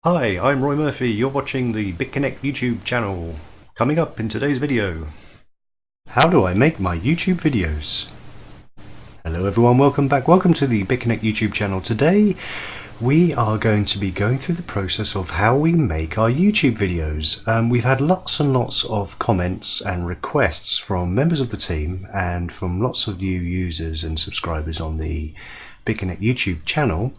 Hi, I'm Roy Murphy. You're watching the Bitconnect YouTube channel. Coming up in today's video, how do I make my YouTube videos? Hello everyone, welcome back. Welcome to the Bitconnect YouTube channel. Today we are going to be going through the process of how we make our YouTube videos. We've had lots and lots of comments and requests from members of the team and from lots of new users and subscribers on the Bitconnect YouTube channel.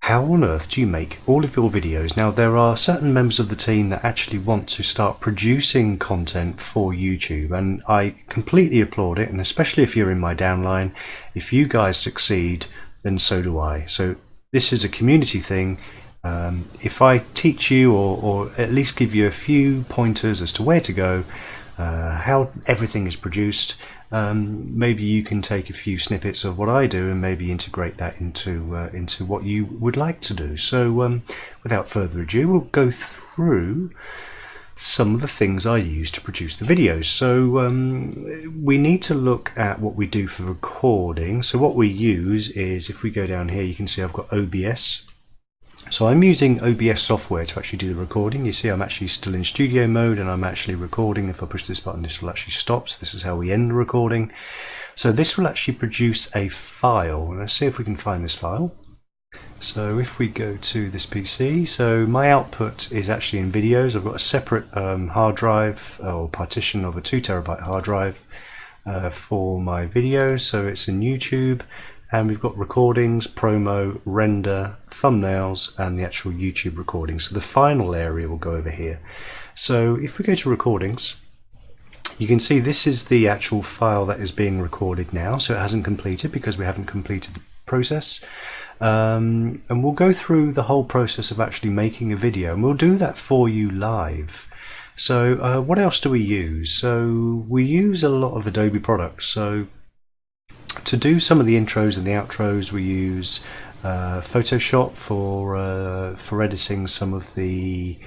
How on earth do you make all of your videos? Now, there are certain members of the team that actually want to start producing content for YouTube, and I completely applaud it, and especially if you're in my downline, if you guys succeed, then so do I. So this is a community thing. If I teach you or at least give you a few pointers as to where to go, how everything is produced, maybe you can take a few snippets of what I do and maybe integrate that into what you would like to do. So without further ado, we'll go through some of the things I use to produce the videos. So we need to look at what we do for recording. So what we use is, if we go down here, you can see I've got OBS. So I'm using OBS software to actually do the recording. You see I'm actually still in studio mode and I'm actually recording. If I push this button, this will actually stop. So this is how we end the recording. So this will actually produce a file. And let's see if we can find this file. So if we go to this PC, so my output is actually in videos. I've got a separate hard drive or partition of a 2 terabyte hard drive for my videos. So it's in YouTube. And we've got recordings, promo, render, thumbnails, and the actual YouTube recording. So the final area will go over here. So if we go to recordings, you can see this is the actual file that is being recorded now. So it hasn't completed because we haven't completed the process. And we'll go through the whole process of actually making a video, and we'll do that for you live. So what else do we use? So we use a lot of Adobe products. So to do some of the intros and the outros, we use Photoshop for editing some of the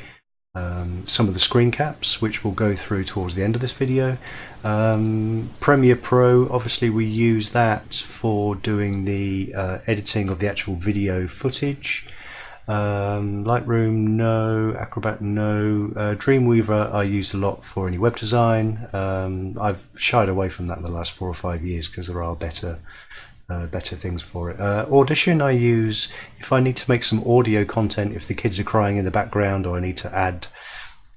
screen caps, which we'll go through towards the end of this video. Premiere Pro, obviously we use that for doing the editing of the actual video footage. Lightroom, no. Acrobat, no. Dreamweaver I use a lot for any web design. I've shied away from that in the last 4 or 5 years because there are better things for it. Audition I use if I need to make some audio content, if the kids are crying in the background, or I need to add,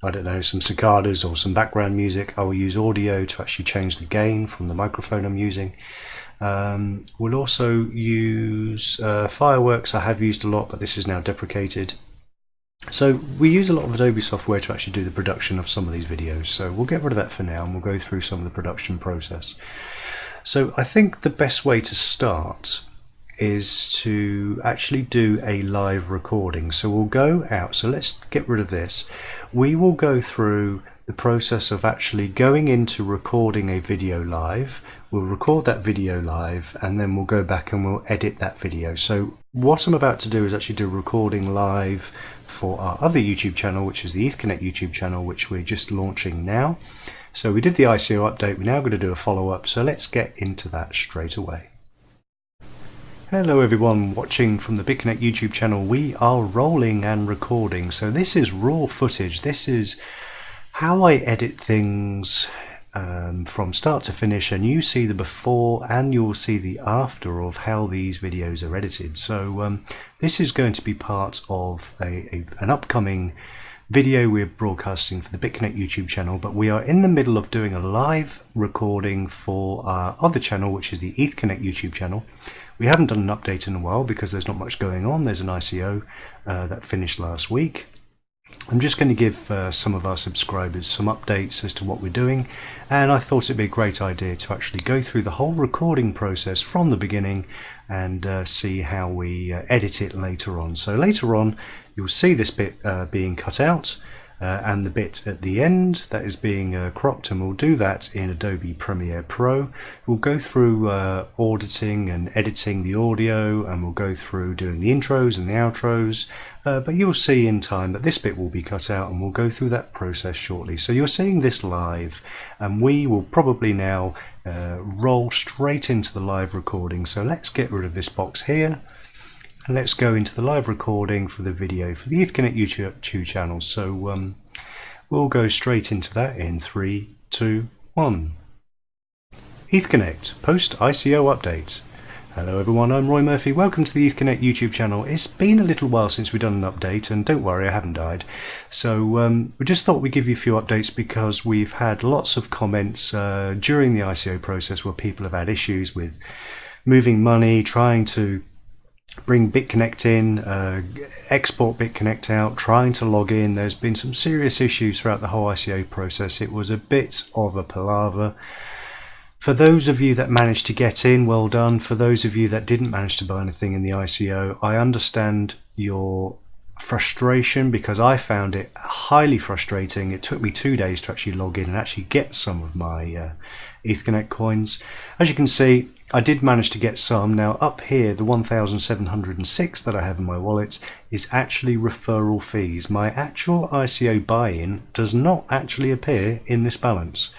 I don't know, some cicadas or some background music. I will use audio to actually change the gain from the microphone I'm using. We'll also use Fireworks. I have used a lot, but this is now deprecated. So we use a lot of Adobe software to actually do the production of some of these videos. So we'll get rid of that for now, and we'll go through some of the production process. So I think the best way to start is to actually do a live recording. So we'll go out. So let's get rid of this. We will go through the process of actually going into recording a video live. We'll record that video live, and then we'll go back and we'll edit that video. So what I'm about to do is actually do recording live for our other YouTube channel, which is the Bitconnect YouTube channel, which we're just launching now. So we did the ICO update, we're now going to do a follow-up, so let's get into that straight away. Hello everyone watching from the Bitconnect YouTube channel. We are rolling and recording. So this is raw footage. This is how I edit things from start to finish, and you see the before and you'll see the after of how these videos are edited. So this is going to be part of an upcoming video we're broadcasting for the Bitconnect YouTube channel, but we are in the middle of doing a live recording for our other channel, which is the Bitconnect YouTube channel. We haven't done an update in a while because there's not much going on. There's an ICO that finished last week. I'm just going to give some of our subscribers some updates as to what we're doing, and I thought it'd be a great idea to actually go through the whole recording process from the beginning and see how we edit it later on. So later on you'll see this bit being cut out and the bit at the end that is being cropped, and we'll do that in Adobe Premiere Pro. We'll go through auditing and editing the audio, and we'll go through doing the intros and the outros, but you'll see in time that this bit will be cut out, and we'll go through that process shortly. So you're seeing this live, and we will probably now roll straight into the live recording. So let's get rid of this box here. and let's go into the live recording for the video for the Bitconnect YouTube channel. So we'll go straight into that in 3, 2, 1. Bitconnect post ICO update. Hello everyone, I'm Roy Murphy. Welcome to the Bitconnect YouTube channel. It's been a little while since we've done an update, and don't worry, I haven't died. So we just thought we'd give you a few updates because we've had lots of comments during the ICO process where people have had issues with moving money, trying to bring Bitconnect in, export Bitconnect out, trying to log in. There's been some serious issues throughout the whole ICO process. It was a bit of a palaver. For those of you that managed to get in, well done. For those of you that didn't manage to buy anything in the ICO, I understand your frustration because I found it highly frustrating. It took me 2 days to actually log in and actually get some of my Bitconnect coins. As you can see, I did manage to get some. Now up here, the 1,706 that I have in my wallet is actually referral fees. My actual ICO buy-in does not actually appear in this balance.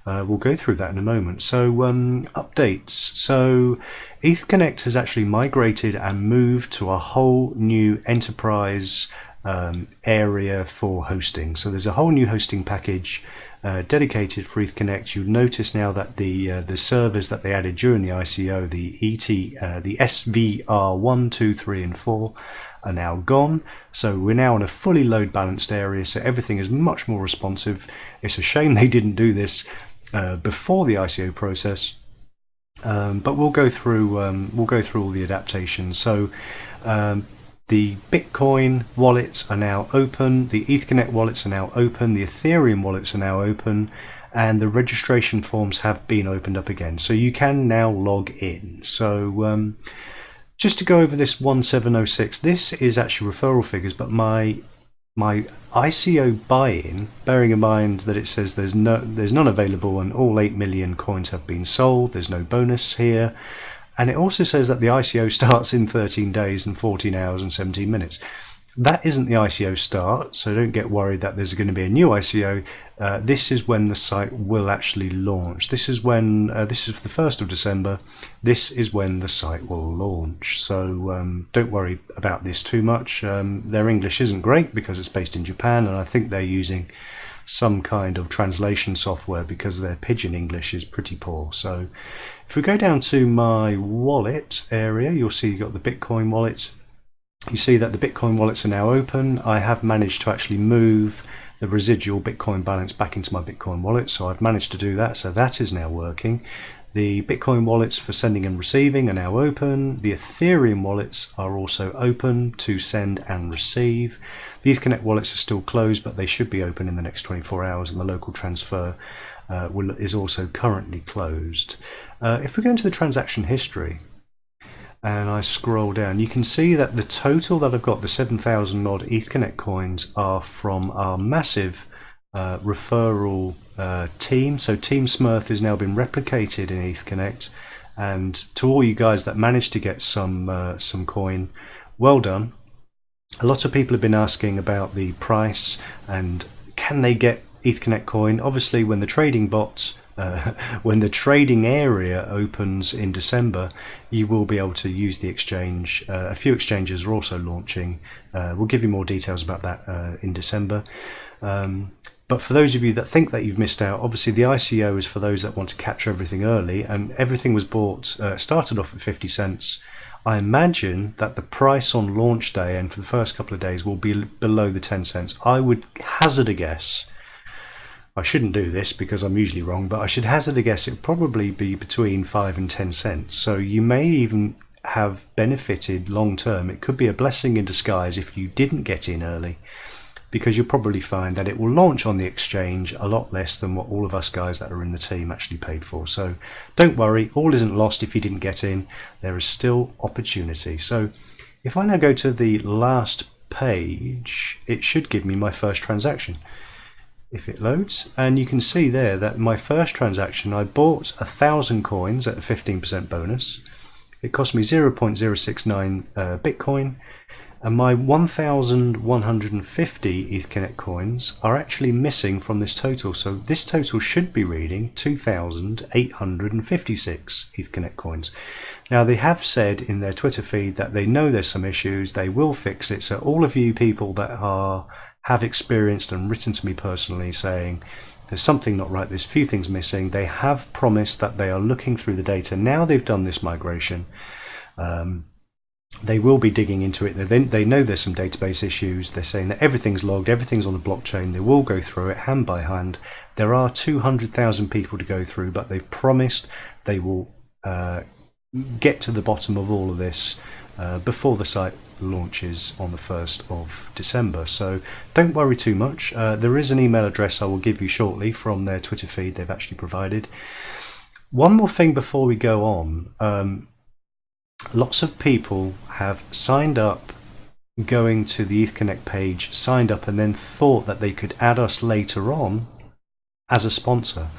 We'll go through that in a moment. So updates. So Bitconnect has actually migrated and moved to a whole new enterprise area for hosting. So there's a whole new hosting package dedicated for Bitconnect. You'll notice now that the servers that they added during the ICO, the SVR 1, 2, 3 and 4 are now gone. So we're now in a fully load balanced area, so everything is much more responsive. It's a shame they didn't do this before the ICO process, but we'll go through all the adaptations. So the Bitcoin wallets are now open, the Bitconnect wallets are now open, the Ethereum wallets are now open, and the registration forms have been opened up again. So you can now log in. So just to go over this 1706, this is actually referral figures, but my ICO buy-in, bearing in mind that it says there's none available and all 8 million coins have been sold, there's no bonus here, and it also says that the ICO starts in 13 days and 14 hours and 17 minutes. That isn't the ICO start, so don't get worried that there's going to be a new ICO. This is when the site will actually launch. This is when this is the 1st of December. This is when the site will launch. So don't worry about this too much. Their English isn't great because it's based in Japan, and I think they're using some kind of translation software because their pidgin English is pretty poor. So if we go down to my wallet area, you'll see you've got the Bitcoin wallet. You see that the Bitcoin wallets are now open. I have managed to actually move the residual Bitcoin balance back into my Bitcoin wallet, so I've managed to do that, so that is now working. The Bitcoin wallets for sending and receiving are now open. The Ethereum wallets are also open to send and receive. The Bitconnect wallets are still closed, but they should be open in the next 24 hours, and the local transfer is also currently closed. If we go into the transaction history, and I scroll down, you can see that the total that I've got, the 7,000 odd Bitconnect coins, are from our massive referral team. So Team Smurf has now been replicated in Bitconnect, and to all you guys that managed to get some coin, well done. A lot of people have been asking about the price and can they get Bitconnect coin. Obviously when the trading bots when the trading area opens in December, you will be able to use the exchange. A few exchanges are also launching. We'll give you more details about that in December. But for those of you that think that you've missed out, obviously the ICO is for those that want to capture everything early, and everything was bought, started off at 50 cents. I imagine that the price on launch day and for the first couple of days will be below the 10 cents. I would hazard a guess. I shouldn't do this because I'm usually wrong, but I should hazard a guess it would probably be between 5 and 10 cents. So you may even have benefited long term. It could be a blessing in disguise if you didn't get in early, because you'll probably find that it will launch on the exchange a lot less than what all of us guys that are in the team actually paid for. So don't worry, all isn't lost if you didn't get in. There is still opportunity. So if I now go to the last page, it should give me my first transaction if it loads, and you can see there that my first transaction, I bought 1,000 coins at a 15% bonus. It cost me 0.069 Bitcoin, And my 1,150 Etherconnect coins are actually missing from this total. So this total should be reading 2,856 Etherconnect coins. Now they have said in their Twitter feed that they know there's some issues, they will fix it. So all of you people that have experienced and written to me personally saying there's something not right, there's a few things missing, they have promised that they are looking through the data. Now they've done this migration. They will be digging into it. They know there's some database issues. They're saying that everything's logged, everything's on the blockchain. They will go through it hand by hand. There are 200,000 people to go through, but they've promised they will get to the bottom of all of this before the site launches on the 1st of December. So don't worry too much. There is an email address I will give you shortly from their Twitter feed they've actually provided. One more thing before we go on. Lots of people have signed up, going to the Etherconnect page, signed up, and then thought that they could add us later on as a sponsor.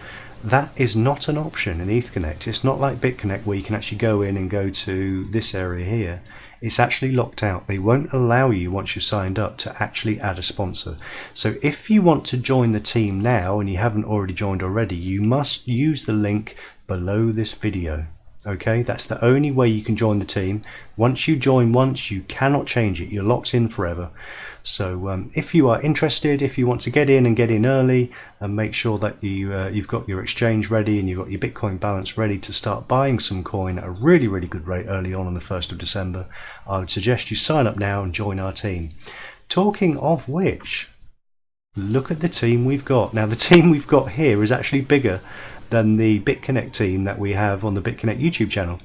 That is not an option in Etherconnect. It's not like Bitconnect where you can actually go in and go to this area here. It's actually locked out. They won't allow you, once you've signed up, to actually add a sponsor. So if you want to join the team now and you haven't already joined already, you must use the link below this video. Okay, that's the only way you can join the team. Once you join once, you cannot change it. You're locked in forever. So if you are interested, if you want to get in early and make sure that you've got your exchange ready and you've got your Bitcoin balance ready to start buying some coin at a really, really good rate early on the 1st of December, I would suggest you sign up now and join our team. Talking of which, look at the team we've got. Now the team we've got here is actually bigger than the Bitconnect team that we have on the Bitconnect YouTube channel.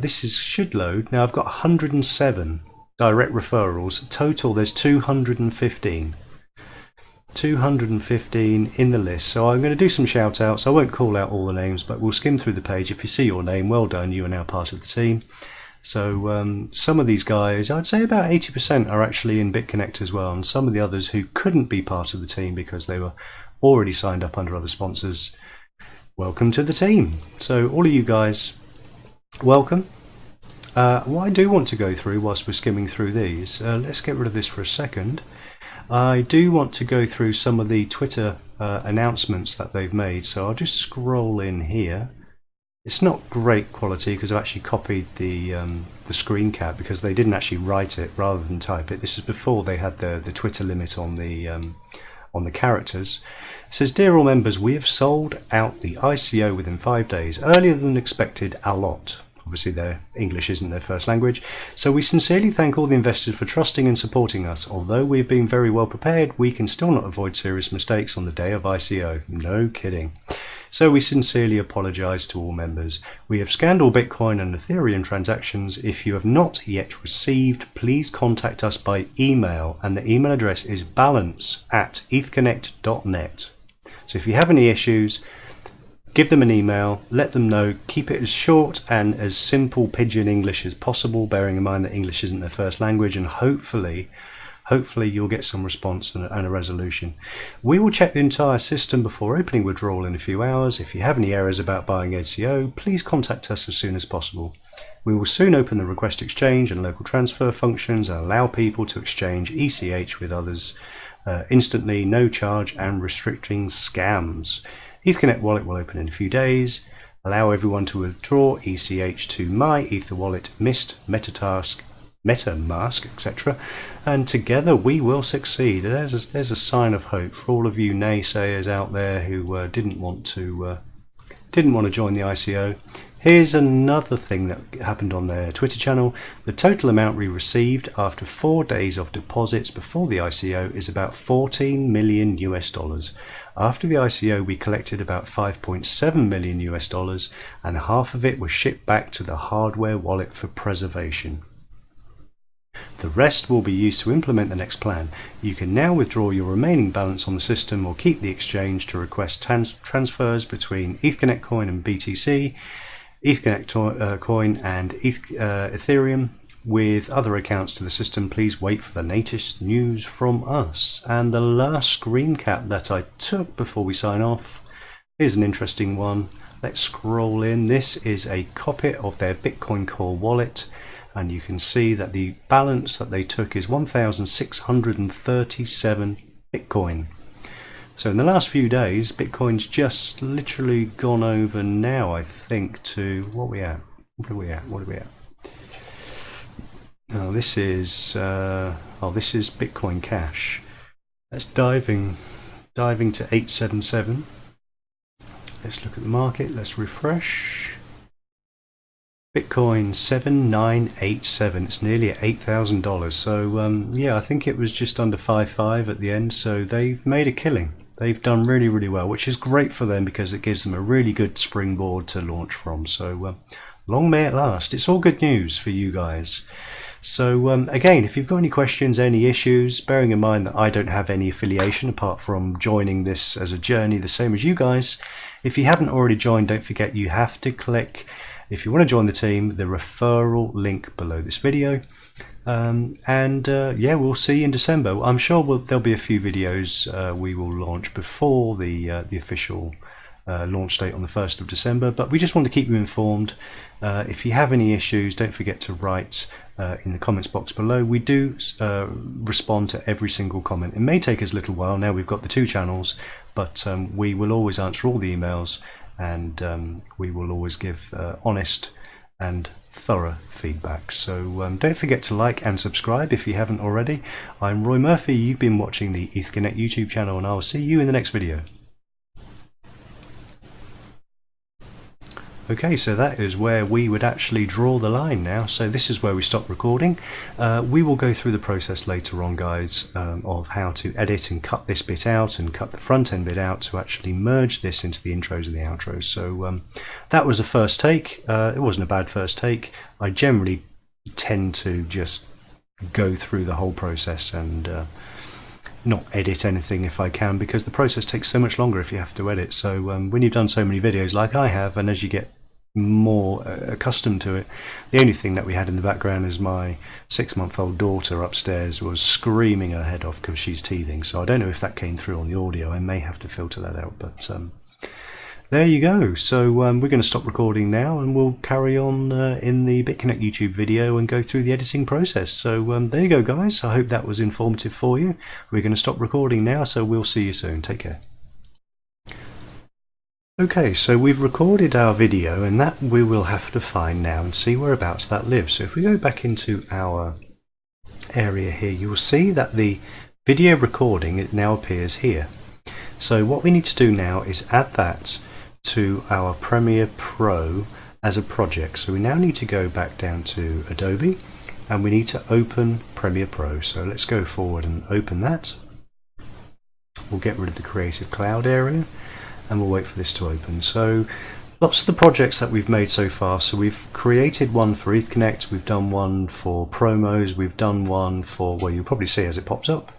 This should load. Now I've got 107 direct referrals. Total there's 215. 215 in the list. So I'm going to do some shout outs. I won't call out all the names, but we'll skim through the page. If you see your name, well done, you are now part of the team. So some of these guys, I'd say about 80% are actually in Bitconnect as well, and some of the others who couldn't be part of the team because they were already signed up under other sponsors, welcome to the team. So all of you guys, welcome. What I do want to go through whilst we're skimming through these, let's get rid of this for a second. I do want to go through some of the Twitter announcements that they've made, so I'll just scroll in here. It's not great quality because I've actually copied the screen cap because they didn't actually write it rather than type it. This is before they had the Twitter limit on the characters. It says, "Dear all members, we have sold out the ICO within 5 days, earlier than expected a lot." Obviously their English isn't their first language. "So we sincerely thank all the investors for trusting and supporting us. Although we've been very well prepared, we can still not avoid serious mistakes on the day of ICO." No kidding. "So we sincerely apologise to all members. We have scanned all Bitcoin and Ethereum transactions. If you have not yet received, please contact us by email, and the email address is balance@ethconnect.net. So if you have any issues, give them an email, let them know, keep it as short and as simple pidgin English as possible, bearing in mind that English isn't their first language, and hopefully you'll get some response and a resolution. We will check the entire system before opening withdrawal in a few hours. If you have any errors about buying ACO, please contact us as soon as possible. We will soon open the request exchange and local transfer functions and allow people to exchange ECH with others instantly, no charge, and restricting scams. Etherconnect wallet will open in a few days. Allow everyone to withdraw ECH to my Ether wallet, Mist, MetaMask, etc. And together we will succeed. There's a sign of hope for all of you naysayers out there who didn't want to join the ICO. Here's another thing that happened on their Twitter channel. The total amount we received after 4 days of deposits before the ICO is about $14 million US. After the ICO, we collected about $5.7 million US, and half of it was shipped back to the hardware wallet for preservation. The rest will be used to implement the next plan. You can now withdraw your remaining balance on the system or keep the exchange to request transfers between Etherconnect coin and BTC, Etherconnect coin and Ethereum with other accounts to the system. Please wait for the latest news from us." And the last screen cap that I took before we sign off is an interesting one. Let's scroll in. This is a copy of their Bitcoin Core wallet. and you can see that the balance that they took is 1,637 Bitcoin. So in the last few days, Bitcoin's just literally gone over now, I think, to what are we at? What are we at? Oh, this is Bitcoin Cash. That's diving to 877. Let's look at the market. Let's refresh. Bitcoin 7987. It's nearly at $8,000. So yeah, I think it was just under 5.5 at the end. So they've made a killing. They've done really, really well, which is great for them because it gives them a really good springboard to launch from. So long may it last. It's all good news for you guys. So again, if you've got any questions, any issues, bearing in mind that I don't have any affiliation apart from joining this as a journey the same as you guys, if you haven't already joined, don't forget you have to click, if you want to join the team, the referral link below this video. Yeah, we'll see you in December. I'm sure there'll be a few videos we will launch before the official launch date on the 1st of December, but we just want to keep you informed. If you have any issues, don't forget to write in the comments box below. We do respond to every single comment. It may take us a little while, now we've got the 2 channels, but we will always answer all the emails, and we will always give honest and thorough feedback. So don't forget to like and subscribe if you haven't already. I'm Roy Murphy, you've been watching the Bitconnect YouTube channel, and I'll see you in the next video. Okay, so that is where we would actually draw the line now. So this is where we stop recording. We will go through the process later on, guys, of how to edit and cut this bit out and cut the front end bit out to actually merge this into the intros and the outros. So that was a first take. It wasn't a bad first take. I generally tend to just go through the whole process and not edit anything if I can, because the process takes so much longer if you have to edit. So when you've done so many videos like I have, and as you get more accustomed to it, the only thing that we had in the background is my 6-month-old daughter upstairs was screaming her head off because she's teething. So I don't know if that came through on the audio. I may have to filter that out, but there you go. So we're going to stop recording now, and we'll carry on in the Bitconnect YouTube video and go through the editing process. So there you go, guys. I hope that was informative for you. We're going to stop recording now, so we'll see you soon. Take care. Okay, so we've recorded our video, and that we will have to find now and see whereabouts that lives. So if we go back into our area here, you will see that the video recording, it now appears here. So what we need to do now is add that to our Premiere Pro as a project. So we now need to go back down to Adobe, and we need to open Premiere Pro. So let's go forward and open that. We'll get rid of the Creative Cloud area, and we'll wait for this to open. So lots of the projects that we've made so far. So we've created one for Bitconnect, we've done one for promos, we've done one for, well, you'll probably see as it pops up.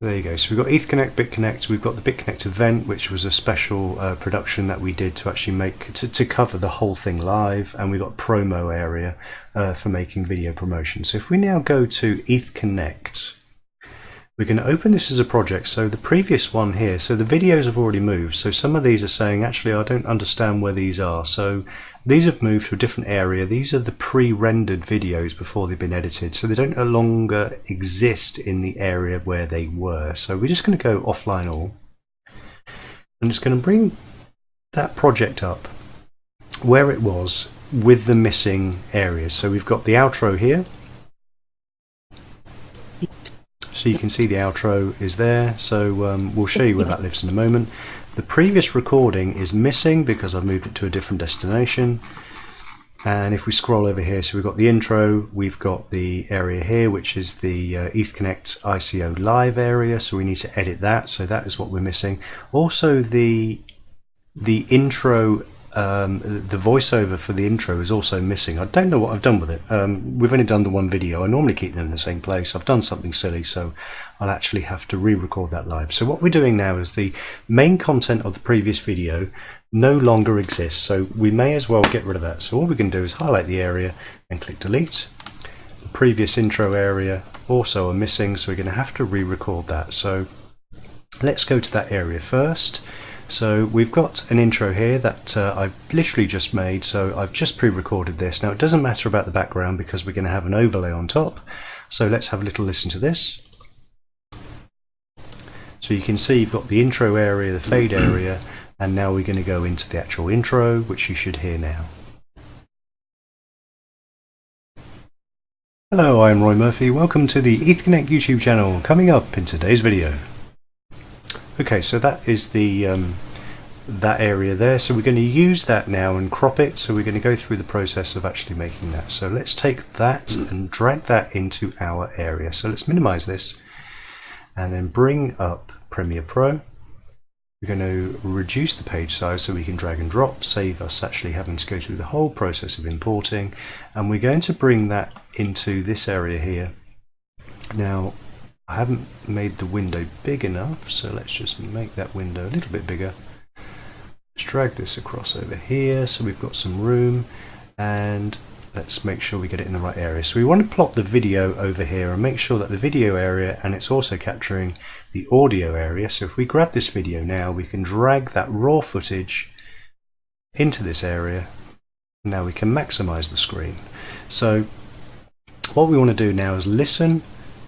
There you go. So we've got Bitconnect, we've got the Bitconnect event, which was a special production that we did to actually make, to cover the whole thing live, and we've got promo area for making video promotion. So if we now go to Bitconnect, we're going to open this as a project. So the previous one here, so the videos have already moved. So some of these are saying, actually, I don't understand where these are. So these have moved to a different area. These are the pre-rendered videos before they've been edited. So they don't no longer exist in the area where they were. So we're just going to go offline all. I'm just going to bring that project up where it was with the missing areas. So we've got the outro here. So you can see the outro is there, so we'll show you where that lives in a moment. The previous recording is missing because I've moved it to a different destination. And if we scroll over here, so we've got the intro, we've got the area here, which is the Bitconnect ICO live area, so we need to edit that, so that is what we're missing. Also the intro, the voiceover for the intro is also missing. I don't know what I've done with it. We've only done the one video. I normally keep them in the same place. I've done something silly, so I'll actually have to re-record that live. So what we're doing now is the main content of the previous video no longer exists, so we may as well get rid of that. So all we can do is highlight the area and click delete. The previous intro area also are missing, so we're going to have to re-record that. So let's go to that area first. So we've got an intro here that I've literally just made, so I've just pre-recorded this. Now it doesn't matter about the background because we're going to have an overlay on top. So let's have a little listen to this. So you can see you've got the intro area, the fade area, and now we're going to go into the actual intro, which you should hear now. Hello, I'm Roy Murphy. Welcome to the Bitconnect YouTube channel. Coming up in today's video. Okay, so that is the that area there. So we're going to use that now and crop it. So we're going to go through the process of actually making that. So let's take that and drag that into our area. So let's minimize this and then bring up Premiere Pro. We're going to reduce the page size so we can drag and drop, save us actually having to go through the whole process of importing. And we're going to bring that into this area here. Now, I haven't made the window big enough, so let's just make that window a little bit bigger. Let's drag this across over here so we've got some room, and let's make sure we get it in the right area. So we want to plot the video over here and make sure that the video area, and it's also capturing the audio area. So if we grab this video now, we can drag that raw footage into this area. Now we can maximize the screen. So what we want to do now is listen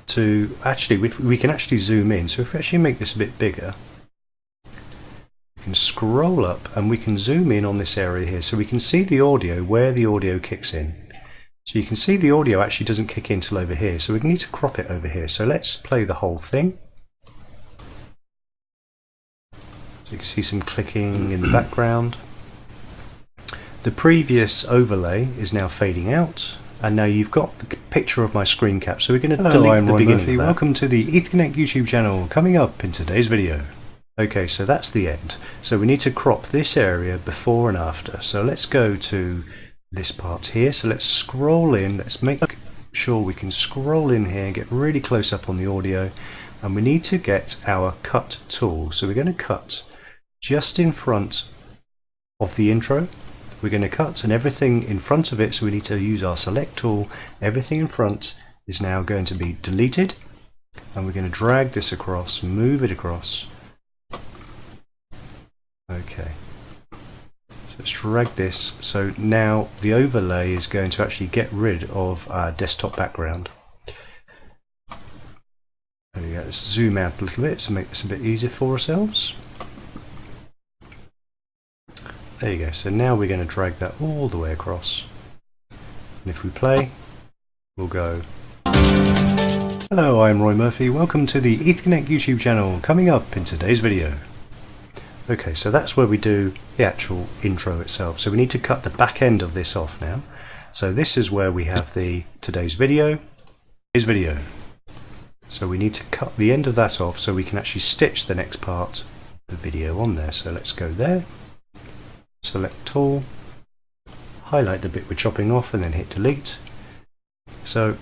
to, actually we can actually zoom in. So if we actually make this a bit bigger, we can scroll up and we can zoom in on this area here so we can see the audio, where the audio kicks in. So you can see the audio actually doesn't kick in till over here, so we need to crop it over here. So let's play the whole thing. So you can see some clicking in the background. The previous overlay is now fading out. And now you've got the picture of my screen cap, so we're going to delete the beginning of that. Welcome to the Bitconnect YouTube channel. Coming up in today's video. Okay, so that's the end. So we need to crop this area before and after. So let's go to this part here. So let's scroll in. Let's make sure we can scroll in here and get really close up on the audio. And we need to get our cut tool. So we're going to cut just in front of the intro. We're going to cut and everything in front of it, so we need to use our select tool. Everything in front is now going to be deleted, and we're going to drag this across, move it across. Okay, so let's drag this. So now the overlay is going to actually get rid of our desktop background. There we go. Let's zoom out a little bit to make this a bit easier for ourselves. There you go. So now we're going to drag that all the way across. And if we play, we'll go. Hello, I'm Roy Murphy. Welcome to the Bitconnect YouTube channel. Coming up in today's video. Okay, so that's where we do the actual intro itself. So we need to cut the back end of this off now. So this is where we have the today's video. So we need to cut the end of that off so we can actually stitch the next part of the video on there. So let's go there. Select tool, highlight the bit we're chopping off and then hit delete. So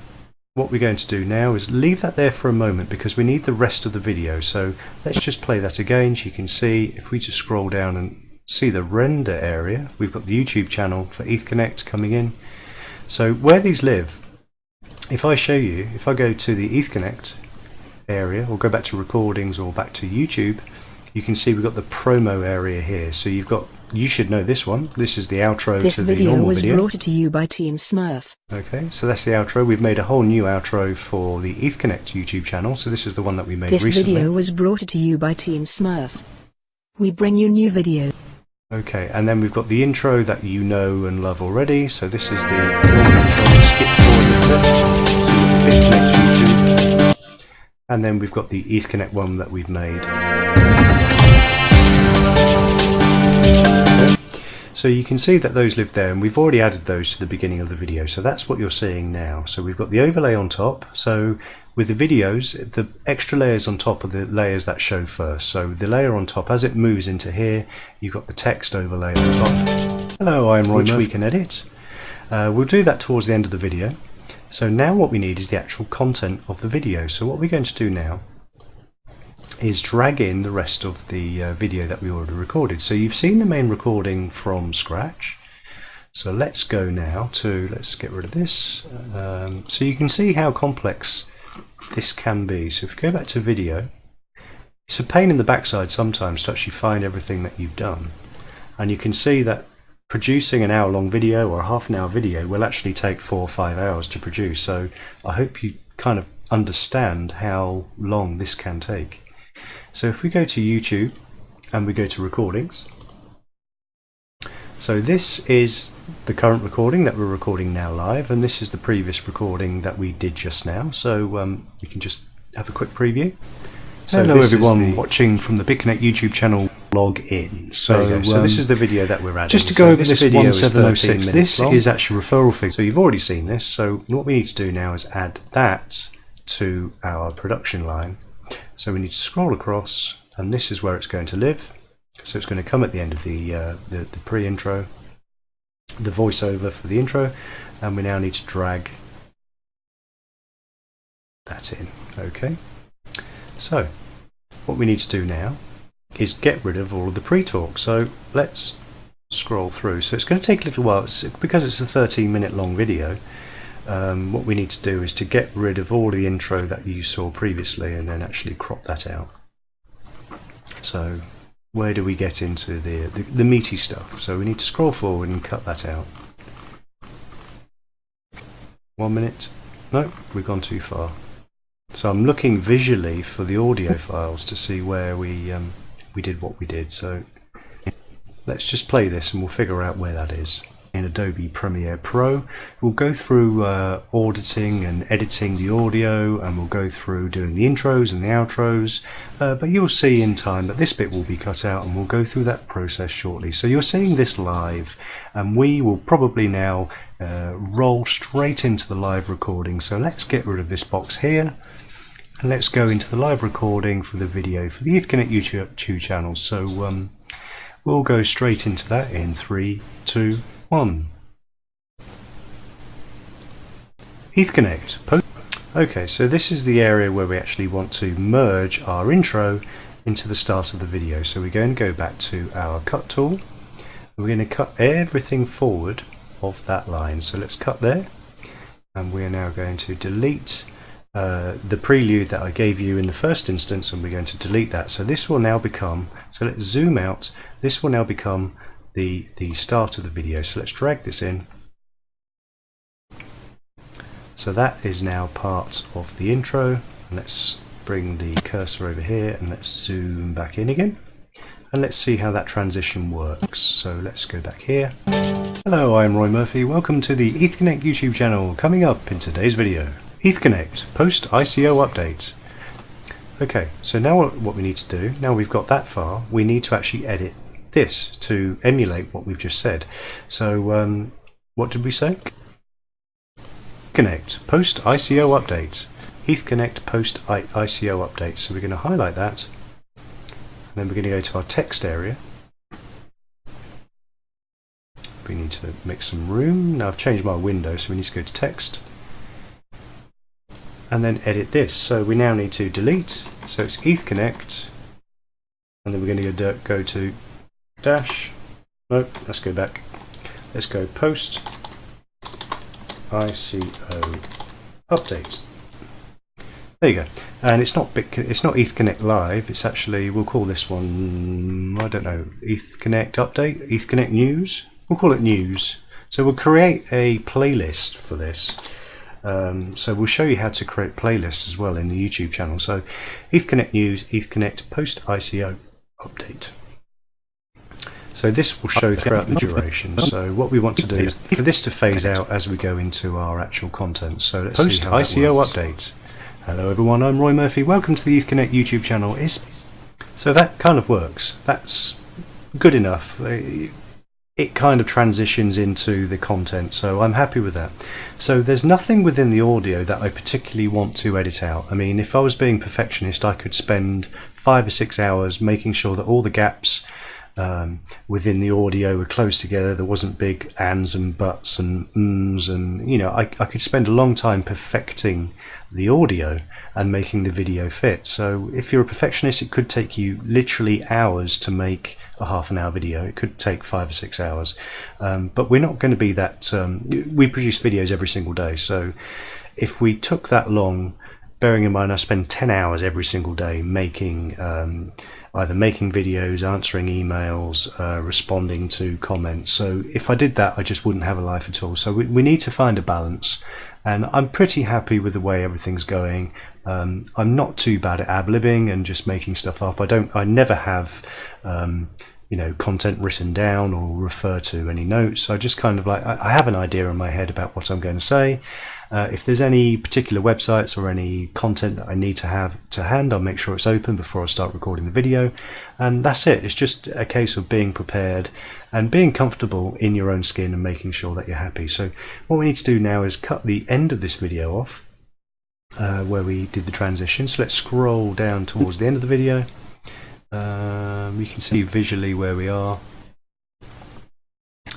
what we're going to do now is leave that there for a moment because we need the rest of the video. So let's just play that again. So you can see if we just scroll down and see the render area, we've got the YouTube channel for Bitconnect coming in. So where these live, if I show you, if I go to the Bitconnect area or go back to recordings or back to YouTube, you can see we've got the promo area here. So you should know this one. This is the outro to the normal video. This video was brought to you by Team Smurf. Okay, so that's the outro. We've made a whole new outro for the Bitconnect YouTube channel. So this is the one that we made recently. This video was brought to you by Team Smurf. We bring you new videos. Okay, and then we've got the intro that you know and love already. So this is the normal intro. Skip forward a bit. So we've got the Bitconnect YouTube. And then we've got the Bitconnect one that we've made. So you can see that those live there, and we've already added those to the beginning of the video. So that's what you're seeing now. So we've got the overlay on top. So with the videos, the extra layers on top are the layers that show first. So the layer on top, as it moves into here, you've got the text overlay on top. Hello, I'm Roy Murphy. Which we can edit. We'll do that towards the end of the video. So now what we need is the actual content of the video. So what we're going to do now is drag in the rest of the video that we already recorded. So you've seen the main recording from scratch. So let's go now to, let's get rid of this. So you can see how complex this can be. So if we go back to video, It's a pain in the backside sometimes to actually find everything that you've done, and you can see that producing an hour-long video or a half-an-hour video will actually take 4 or 5 hours to produce. So I hope you kind of understand how long this can take. So if we go to YouTube and we go to recordings, so this is the current recording that we're recording now live, and this is the previous recording that we did just now. So we can just have a quick preview. So hello everyone watching from the Bitconnect YouTube channel, log in. So this is the video that we're adding. Just to go over this video 1706, this is actually referral fee. So you've already seen this, so what we need to do now is add that to our production line. So we need to scroll across, and this is where it's going to live. So it's going to come at the end of the pre-intro, the voiceover for the intro, and we now need to drag that in. Okay. So what we need to do now is get rid of all of the pre-talk. So let's scroll through. So it's going to take a little while because it's a 13-minute long video. What we need to do is to get rid of all the intro that you saw previously and then actually crop that out. So where do we get into the meaty stuff? So we need to scroll forward and cut that out. 1 minute. No, we've gone too far. So I'm looking visually for the audio files to see where we did what we did. So let's just play this and we'll figure out where that is. In Adobe Premiere Pro, we'll go through auditing and editing the audio, and we'll go through doing the intros and the outros, but you'll see in time that this bit will be cut out, and we'll go through that process shortly. So you're seeing this live, and we will probably now roll straight into the live recording. So let's get rid of this box here, and let's go into the live recording for the video for the Bitconnect YouTube channel. So we'll go straight into that in 3, 2, 1. Bitconnect. Okay, so this is the area where we actually want to merge our intro into the start of the video. So we're going to go back to our cut tool. We're going to cut everything forward of that line. So let's cut there, and we're now going to delete the prelude that I gave you in the first instance, and we're going to delete that. So this will now become, so let's zoom out, this will now become the start of the video. So let's drag this in. So that is now part of the intro, and let's bring the cursor over here and let's zoom back in again, and let's see how that transition works. So let's go back here. Hello, I'm Roy Murphy. Welcome to the Bitconnect YouTube channel. Coming up in today's video, Bitconnect post ICO update. Okay, so now what we need to do, now we've got that far, we need to actually edit this to emulate what we've just said. So what did we say? Bitconnect post ICO update. Bitconnect post ICO update. So we're going to highlight that, and then we're going to go to our text area. We need to make some room. Now I've changed my window, so we need to go to text and then edit this. So we now need to delete. So it's Bitconnect, and then we're going to go to dash. Nope, let's go back. Let's go post ICO update. There you go. And it's not Bitconnect Live. It's actually, we'll call this one, I don't know, Bitconnect update, Bitconnect news. We'll call it news. So we'll create a playlist for this. So we'll show you how to create playlists as well in the YouTube channel. So Bitconnect news, Bitconnect post ICO update. So this will show throughout the duration. So what we want to do is for this to phase out as we go into our actual content. So let's see how that ICO works. Update. Hello everyone, I'm Roy Murphy. Welcome to the Bitconnect YouTube channel. So that kind of works. That's good enough. It kind of transitions into the content, so I'm happy with that. So there's nothing within the audio that I particularly want to edit out. I mean, if I was being perfectionist, I could spend 5 or 6 hours making sure that all the gaps within the audio were close together. There wasn't big ands and buts and ums, and you know, I could spend a long time perfecting the audio and making the video fit. So if you're a perfectionist, it could take you literally hours to make a half-an-hour video. It could take 5 or 6 hours, but we're not going to be that. We produce videos every single day, so if we took that long, bearing in mind I spend 10 hours every single day making either making videos, answering emails, responding to comments. So if I did that, I just wouldn't have a life at all. So we need to find a balance, and I'm pretty happy with the way everything's going. I'm not too bad at ad-libbing and just making stuff up. I never have content written down or refer to any notes. I just kind of like, I have an idea in my head about what I'm going to say. If there's any particular websites or any content that I need to have to hand, I'll make sure it's open before I start recording the video. And that's it. It's just a case of being prepared and being comfortable in your own skin and making sure that you're happy. So what we need to do now is cut the end of this video off where we did the transition. So let's scroll down towards the end of the video. You can see visually where we are.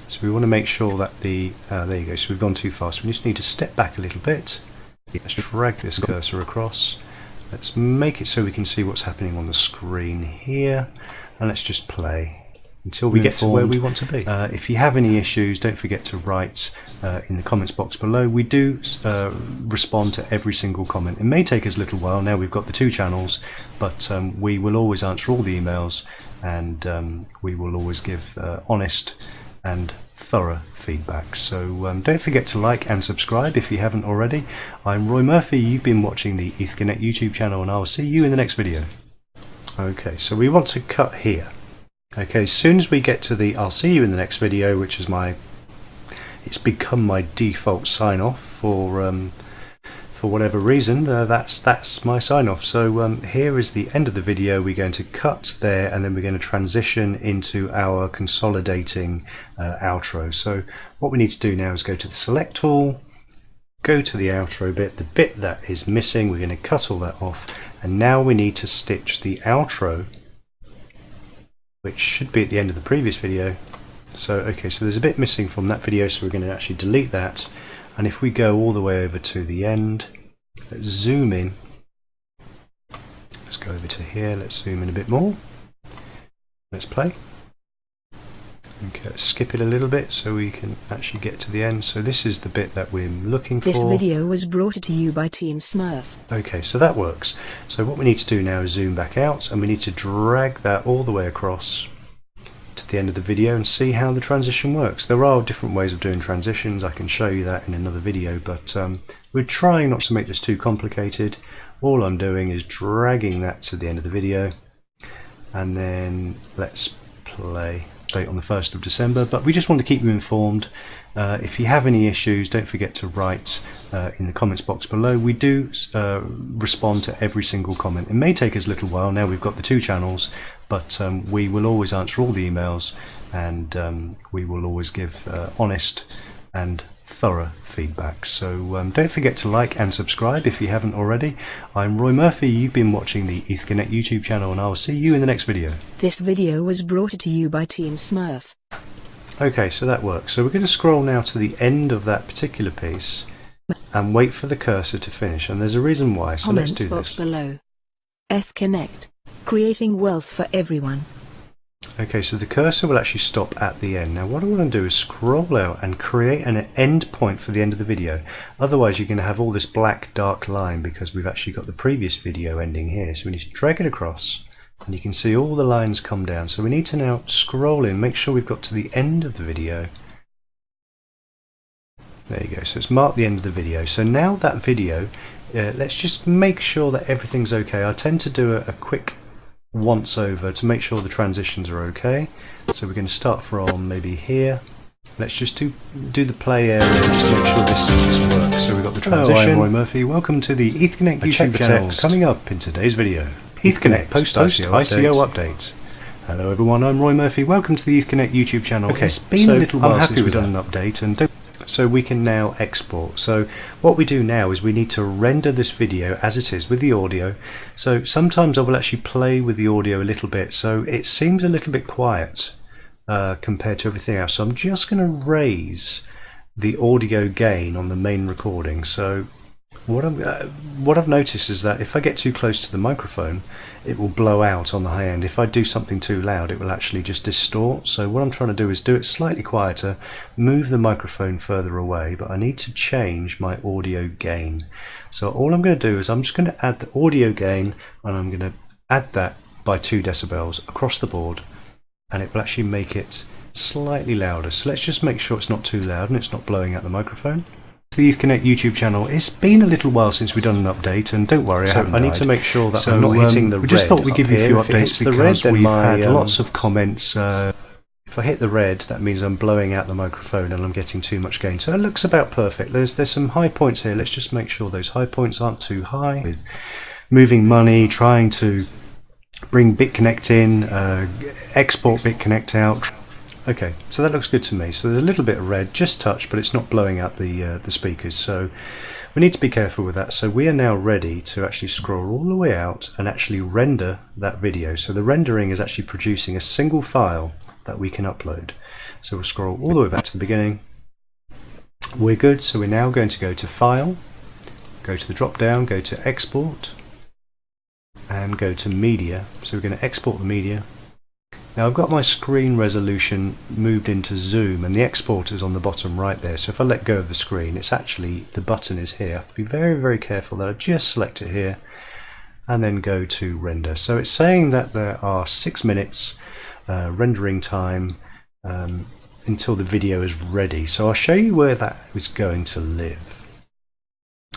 So we want to make sure that there you go, so we've gone too far, so we just need to step back a little bit. Let's drag this cursor across. Let's make it so we can see what's happening on the screen here, and let's just play until we get to where we want to be. If you have any issues, don't forget to write in the comments box below. We do respond to every single comment. It may take us a little while. Now we've got the 2 channels, but we will always answer all the emails, and we will always give honest and thorough feedback. So don't forget to like and subscribe if you haven't already. I'm Roy Murphy, you've been watching the Bitconnect YouTube channel, and I'll see you in the next video. Okay, so we want to cut here. Okay, as soon as we get to the I'll see you in the next video, which is it's become my default sign off for whatever reason, that's my sign off. So here is the end of the video. We're going to cut there, and then we're going to transition into our consolidating outro. So what we need to do now is go to the select tool, go to the outro bit, the bit that is missing, we're going to cut all that off, and now we need to stitch the outro, which should be at the end of the previous video. So okay, so there's a bit missing from that video, so we're going to actually delete that. And if we go all the way over to the end, let's zoom in. Let's go over to here, let's zoom in a bit more. Let's play. Okay, let's skip it a little bit so we can actually get to the end. So this is the bit that we're looking for. This video was brought to you by Team Smurf. Okay, so that works. So what we need to do now is zoom back out, and we need to drag that all the way across to the end of the video and see how the transition works. There are different ways of doing transitions. I can show you that in another video, but we're trying not to make this too complicated. All I'm doing is dragging that to the end of the video, and then let's play. Date on the 1st of December, but we just want to keep you informed. If you have any issues, don't forget to write in the comments box below. We do respond to every single comment. It may take us a little while. Now we've got the 2 channels, but we will always answer all the emails, and we will always give honest and thorough feedback. So don't forget to like and subscribe if you haven't already. I'm Roy Murphy, you've been watching the Bitconnect YouTube channel, and I'll see you in the next video. This video was brought to you by Team Smurf. Okay, so that works. So we're going to scroll now to the end of that particular piece and wait for the cursor to finish, and there's a reason why, so let's do Comments box this. below. Bitconnect, creating wealth for everyone. Okay, so the cursor will actually stop at the end. Now what I want to do is scroll out and create an end point for the end of the video. Otherwise you're going to have all this black dark line because we've actually got the previous video ending here. So we need to drag it across, and you can see all the lines come down. So we need to now scroll in, make sure we've got to the end of the video. There you go, so it's marked the end of the video. So now that video, let's just make sure that everything's okay. I tend to do a quick once over to make sure the transitions are okay. So we're going to start from maybe here. Let's just do the play area and just make sure this works. So we've got the transition. Hello, I'm Roy Murphy. Welcome to the Bitconnect YouTube channel. Coming up in today's video, Bitconnect post ICO updates. Hello everyone, I'm Roy Murphy. Welcome to the Bitconnect YouTube channel. Okay, it's been a little while since we've done an update, and so we can now export. So what we do now is we need to render this video as it is with the audio. So sometimes I will actually play with the audio a little bit, so it seems a little bit quiet compared to everything else. So I'm just going to raise the audio gain on the main recording. So What I've noticed is that if I get too close to the microphone, it will blow out on the high end. If I do something too loud, it will actually just distort. So what I'm trying to do is do it slightly quieter, move the microphone further away, but I need to change my audio gain. So all I'm going to do is I'm just going to add the audio gain, and I'm going to add that by 2 decibels across the board, and it will actually make it slightly louder. So let's just make sure it's not too loud and it's not blowing out the microphone. The Bitconnect YouTube channel. It's been a little while since we've done an update, and don't worry, I need to make sure that I'm not hitting the red. We just thought we'd give you a few updates because we've had lots of comments. If I hit the red, that means I'm blowing out the microphone and I'm getting too much gain. So it looks about perfect. There's some high points here. Let's just make sure those high points aren't too high. With moving money, trying to bring Bitconnect in, export Bitconnect out. Okay, so that looks good to me. So there's a little bit of red, just touch, but it's not blowing out the speakers. So we need to be careful with that. So we are now ready to actually scroll all the way out and actually render that video. So the rendering is actually producing a single file that we can upload. So we'll scroll all the way back to the beginning. We're good. So we're now going to go to File, go to the drop down, go to Export, and go to Media. So we're going to export the media. Now I've got my screen resolution moved into zoom, and the export is on the bottom right there. So if I let go of the screen, it's actually, the button is here. I have to be very, very careful that I just select it here and then go to render. So it's saying that there are 6 minutes rendering time until the video is ready. So I'll show you where that is going to live.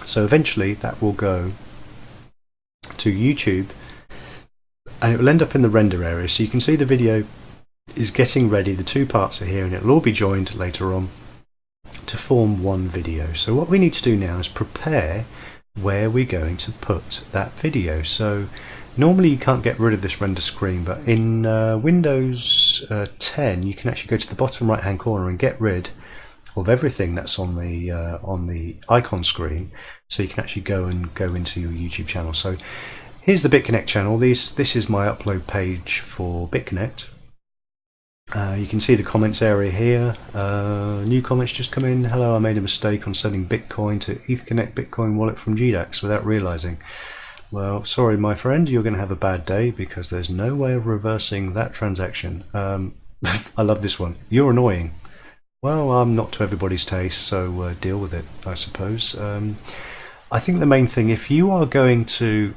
So eventually that will go to YouTube, and it will end up in the render area. So you can see the video is getting ready, the 2 parts are here, and it'll all be joined later on to form one video. So what we need to do now is prepare where we're going to put that video. So normally you can't get rid of this render screen, but in Windows 10 you can actually go to the bottom right hand corner and get rid of everything that's on the icon screen, so you can actually go into your YouTube channel. So here's the Bitconnect channel. This is my upload page for Bitconnect. You can see the comments area here. New comments just come in. Hello, I made a mistake on sending Bitcoin to Bitconnect Bitcoin wallet from GDAX without realizing. Well, sorry my friend, you're going to have a bad day because there's no way of reversing that transaction. I love this one. You're annoying. Well, I'm not to everybody's taste, so deal with it, I suppose. I think the main thing, if you are going to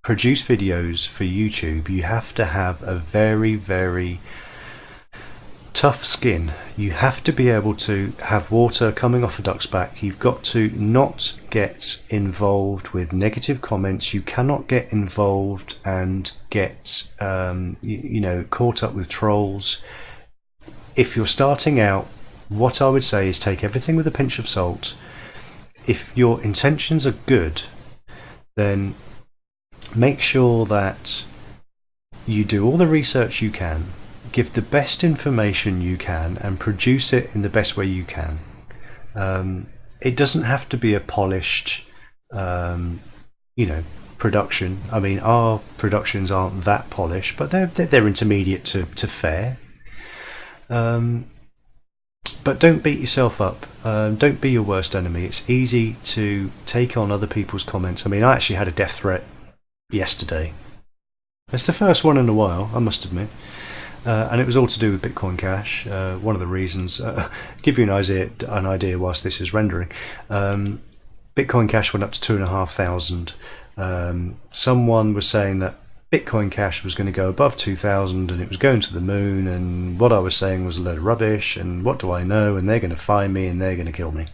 produce videos for YouTube, you have to have a very, very tough skin. You have to be able to have water coming off a duck's back. You've got to not get involved with negative comments. You cannot get involved and get caught up with trolls. If you're starting out, what I would say is take everything with a pinch of salt. If your intentions are good, then make sure that you do all the research you can, give the best information you can, and produce it in the best way you can. It doesn't have to be a polished, production. I mean, our productions aren't that polished, but they're intermediate to fair. But don't beat yourself up. Don't be your worst enemy. It's easy to take on other people's comments. I mean, I actually had a death threat yesterday. It's the first one in a while, I must admit. And it was all to do with Bitcoin Cash. One of the reasons, give you an idea whilst this is rendering. Bitcoin Cash went up to 2,500. Someone was saying that Bitcoin Cash was going to go above 2,000 and it was going to the moon, and what I was saying was a load of rubbish, and what do I know, and they're going to find me and they're going to kill me.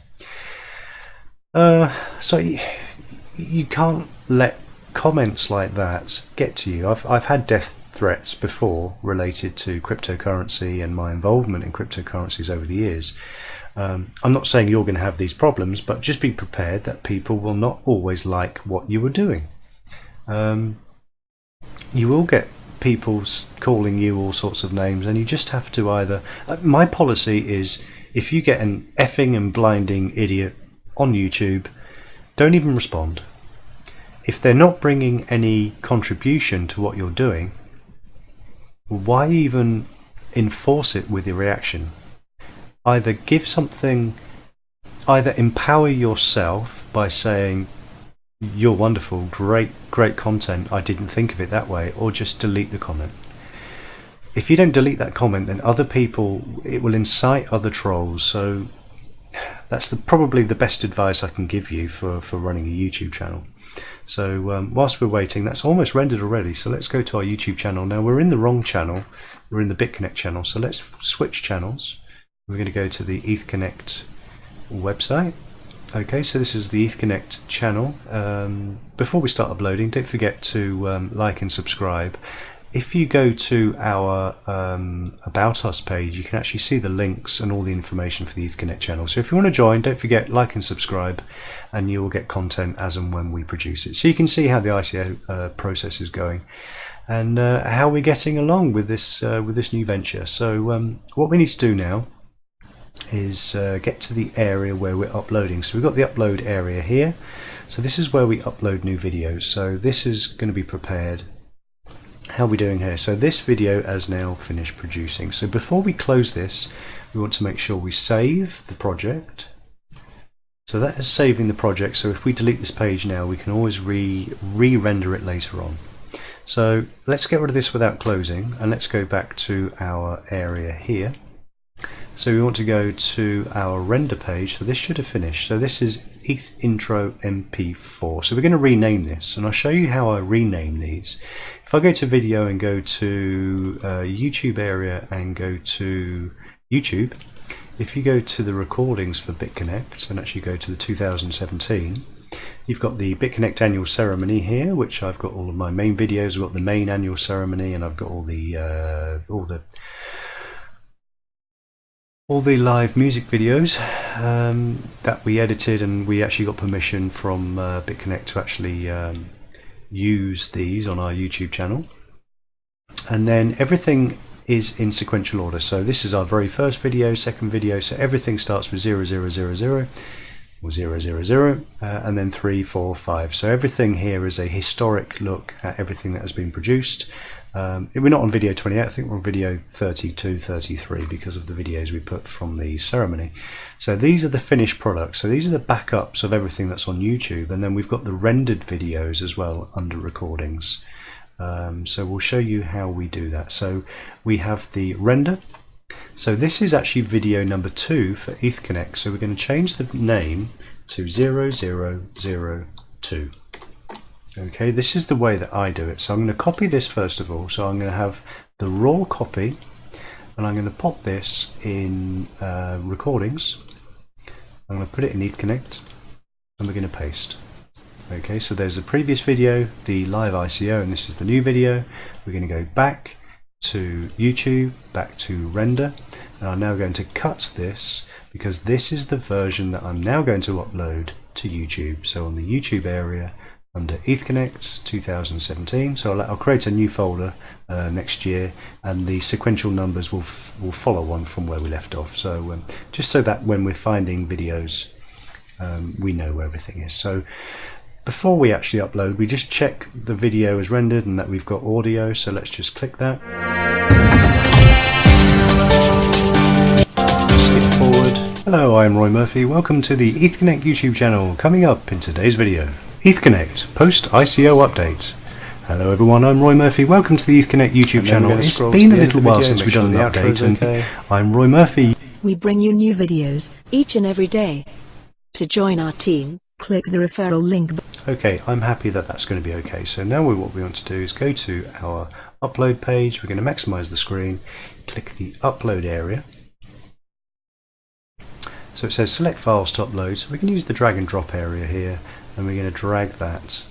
So you can't let comments like that get to you. I've had death threats before related to cryptocurrency and my involvement in cryptocurrencies over the years. I'm not saying you're going to have these problems, but just be prepared that people will not always like what you are doing. You will get people calling you all sorts of names, and you just have to either... my policy is, if you get an effing and blinding idiot on YouTube, don't even respond. If they're not bringing any contribution to what you're doing, why even enforce it with your reaction? Either give something either empower yourself by saying, "You're wonderful, great content, I didn't think of it that way," or just delete the comment. If you don't delete that comment, then other people, it will incite other trolls. So that's probably the best advice I can give you for running a YouTube channel. So whilst we're waiting, that's almost rendered already. So let's go to our YouTube channel. Now we're in the wrong channel. We're in the Bitconnect channel. So let's switch channels. We're going to go to the Bitconnect website. Okay, so this is the Bitconnect channel. Before we start uploading, don't forget to like and subscribe. If you go to our About Us page, you can actually see the links and all the information for the Bitconnect channel. So if you want to join, don't forget like and subscribe, and you will get content as and when we produce it. So you can see how the ICO process is going, and how we're getting along with this new venture. So what we need to do now is get to the area where we're uploading. So we've got the upload area here. So this is where we upload new videos. So this is going to be prepared. How are we doing here? So this video has now finished producing. So before we close this, we want to make sure we save the project. So that is saving the project. So if we delete this page now, we can always re-render it later on. So let's get rid of this without closing, and let's go back to our area here. So we want to go to our render page. So this should have finished. So this is ETH Intro MP4. So we're going to rename this, and I'll show you how I rename these. If I go to video and go to YouTube area and go to YouTube, if you go to the recordings for Bitconnect and actually go to the 2017, you've got the Bitconnect annual ceremony here, which I've got all of my main videos. I've got the main annual ceremony, and I've got all the live music videos that we edited, and we actually got permission from Bitconnect to actually use these on our YouTube channel. And then everything is in sequential order. So this is our very first video, second video, so everything starts with 0000 or 000, and then 3, 4, 5. So everything here is a historic look at everything that has been produced. We're not on video 28, I think we're on video 32, 33 because of the videos we put from the ceremony. So these are the finished products. So these are the backups of everything that's on YouTube, and then we've got the rendered videos as well under recordings. So we'll show you how we do that. So we have the render. So this is actually video number 2 for Bitconnect. So we're going to change the name to 0002. Okay, this is the way that I do it. So I'm going to copy this first of all. So I'm going to have the raw copy, and I'm going to pop this in recordings. I'm going to put it in Bitconnect, and we're going to paste. Okay, so there's the previous video, the live ICO, and this is the new video. We're going to go back to YouTube, back to render, and I'm now going to cut this because this is the version that I'm now going to upload to YouTube. So on the YouTube area, under Bitconnect 2017, so I'll create a new folder next year, and the sequential numbers will follow on from where we left off. So just so that when we're finding videos, we know where everything is. So before we actually upload, we just check the video is rendered and that we've got audio. So let's just click that. Skip forward. Hello, I'm Roy Murphy. Welcome to the Bitconnect YouTube channel. Coming up in today's video, Bitconnect post ICO update. Hello everyone, I'm Roy Murphy. Welcome to the Bitconnect YouTube channel. It's been a little while since we've done an update, and I'm Roy Murphy. We bring you new videos each and every day. To join our team, click the referral link. Okay, I'm happy that that's going to be okay. So now what we want to do is go to our upload page. We're going to maximize the screen, click the upload area. So it says select files to upload. So we can use the drag and drop area here, and we're going to drag that.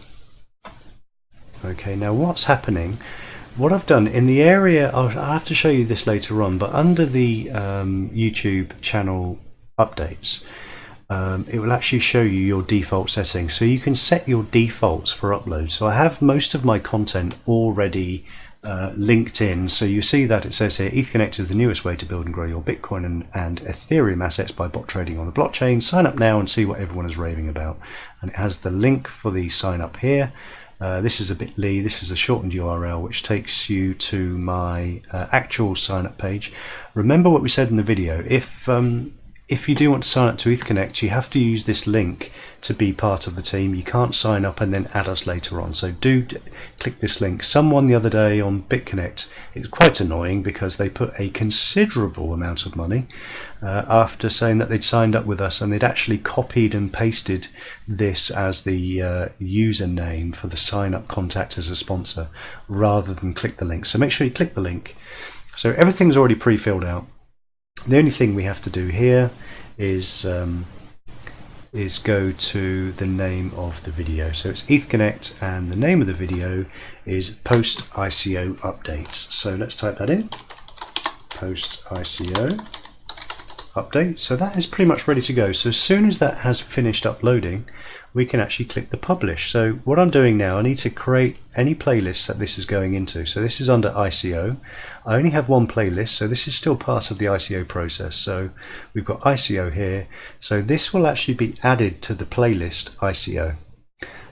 Okay, now what's happening, what I've done in the area, I'll have to show you this later on, but under the YouTube channel updates, it will actually show you your default settings. So you can set your defaults for upload. So I have most of my content already linked in. So you see that it says here, Bitconnect is the newest way to build and grow your Bitcoin and Ethereum assets by bot trading on the blockchain. Sign up now and see what everyone is raving about. And it has the link for the sign up here. This is a bit.ly, this is a shortened URL which takes you to my actual sign up page. Remember what we said in the video, if if you do want to sign up to Bitconnect, you have to use this link to be part of the team. You can't sign up and then add us later on. So do click this link. Someone the other day on Bitconnect, it's quite annoying because they put a considerable amount of money after saying that they'd signed up with us, and they'd actually copied and pasted this as the username for the sign up contact as a sponsor rather than click the link. So make sure you click the link. So everything's already pre-filled out. The only thing we have to do here is go to the name of the video. So it's Bitconnect, and the name of the video is Post ICO Update. So let's type that in. Post ICO Update. So that is pretty much ready to go. So as soon as that has finished uploading, we can actually click the publish. So what I'm doing now, I need to create any playlist that this is going into. So this is under ICO. I only have one playlist, so this is still part of the ICO process. So we've got ICO here. So this will actually be added to the playlist ICO.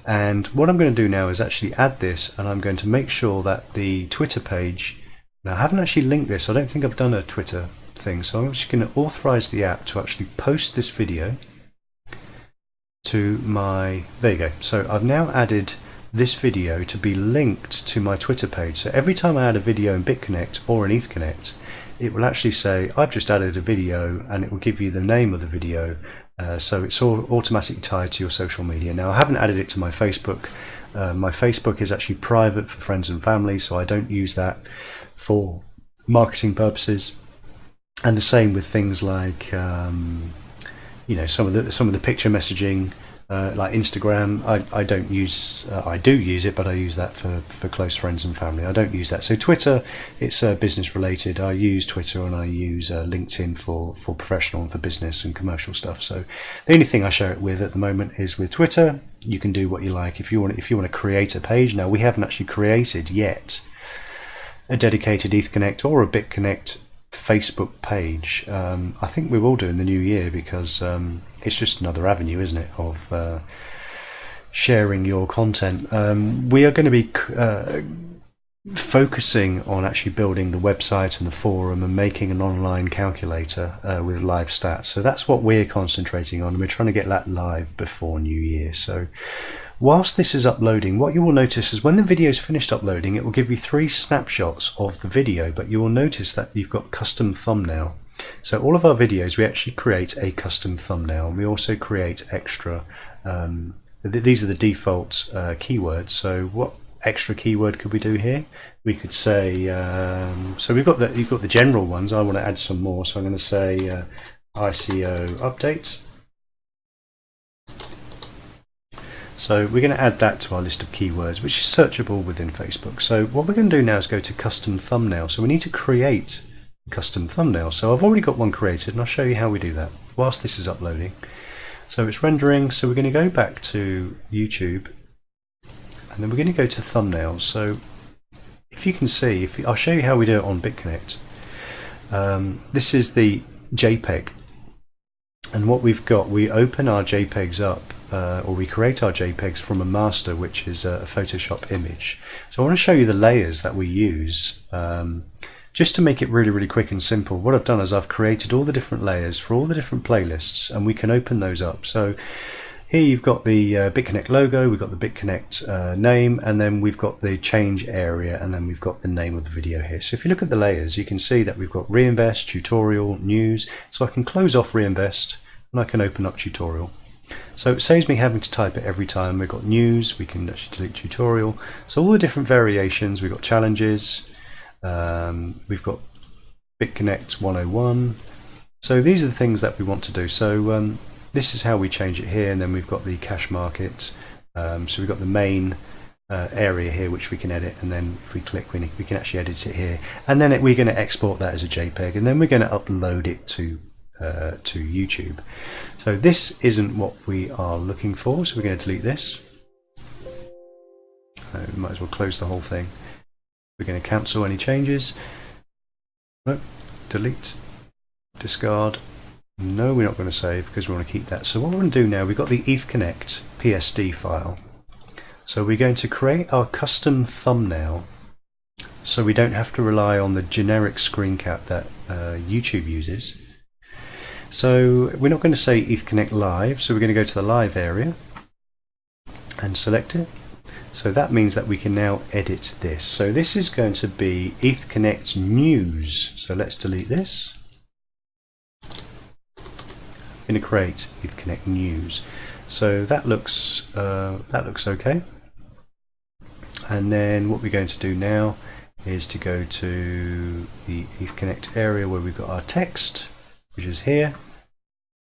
And what I'm going to do now is actually add this, and I'm going to make sure that the Twitter page, now I haven't actually linked this, I don't think I've done a Twitter thing, so I'm just going to authorize the app to actually post this video to my, there you go. So I've now added this video to be linked to my Twitter page. So every time I add a video in Bitconnect or in Bitconnect, it will actually say I've just added a video, and it will give you the name of the video. So it's all automatically tied to your social media. Now I haven't added it to my Facebook. My Facebook is actually private for friends and family, so I don't use that for marketing purposes. And the same with things like you know, some of the picture messaging, like Instagram. I don't use. I do use it, but I use that for close friends and family. I don't use that. So Twitter, it's business related. I use Twitter, and I use LinkedIn for professional and for business and commercial stuff. So the only thing I share it with at the moment is with Twitter. You can do what you like. If you want to create a page, now we haven't actually created yet a dedicated Bitconnect or a Bitconnect Facebook page. I think we will do in the new year, because it's just another avenue, isn't it, of sharing your content. We are going to be focusing on actually building the website and the forum and making an online calculator with live stats. So that's what we're concentrating on, and we're trying to get that live before New Year. So whilst this is uploading, what you will notice is when the video is finished uploading, it will give you 3 snapshots of the video, but you will notice that you've got custom thumbnail. So all of our videos, we actually create a custom thumbnail, and we also create extra, these are the default keywords. So what extra keyword could we do here? We could say, so you've got the general ones. I want to add some more, so I'm going to say ICO update. So we're going to add that to our list of keywords, which is searchable within Facebook. So what we're going to do now is go to custom thumbnail. So we need to create a custom thumbnail. So I've already got one created, and I'll show you how we do that whilst this is uploading. So it's rendering. So we're going to go back to YouTube, and then we're going to go to thumbnails. So if you can see, I'll show you how we do it on Bitconnect. This is the JPEG. And what we've got, we open our JPEGs up, or we create our JPEGs from a master, which is a Photoshop image. So I want to show you the layers that we use, just to make it really, really quick and simple. What I've done is I've created all the different layers for all the different playlists, and we can open those up. So here you've got the Bitconnect logo, we've got the Bitconnect name, and then we've got the change area, and then we've got the name of the video here. So if you look at the layers, you can see that we've got reinvest, tutorial, news. So I can close off reinvest, and I can open up tutorial. So it saves me having to type it every time. We've got news, we can actually delete tutorial. So all the different variations, we've got challenges, we've got Bitconnect 101. So these are the things that we want to do. So this is how we change it here, and then we've got the cash market. So we've got the main area here which we can edit, and then if we click, we can actually edit it here. And then we're going to export that as a JPEG, and then we're going to upload it to YouTube. So this isn't what we are looking for, so we're going to delete this. We might as well close the whole thing. We're going to cancel any changes. No, delete, discard. No, we're not going to save because we want to keep that. So what we're going to do now, we've got the Bitconnect PSD file. So we're going to create our custom thumbnail, so we don't have to rely on the generic screen cap that YouTube uses. So we're not going to say Bitconnect Live, so we're going to go to the live area and select it. So that means that we can now edit this. So this is going to be Bitconnect News. So let's delete this. I'm going to create Bitconnect News. So that looks okay. And then what we're going to do now is to go to the Bitconnect area where we've got our text, which is here.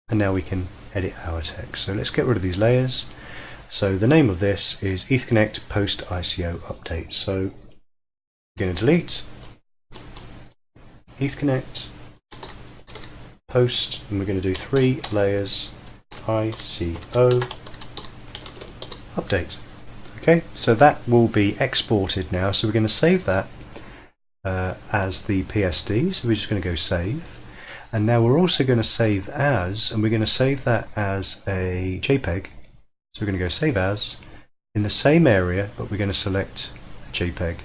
And now we can edit our text. So let's get rid of these layers. So the name of this is Bitconnect Post ICO Update. So we're going to delete Bitconnect Post, and we're going to do 3 layers ICO Update. Okay, so that will be exported now. So we're going to save that as the PSD. So we're just going to go save. And now we're also going to save as, and we're going to save that as a JPEG. So we're going to go save as in the same area, but we're going to select a JPEG.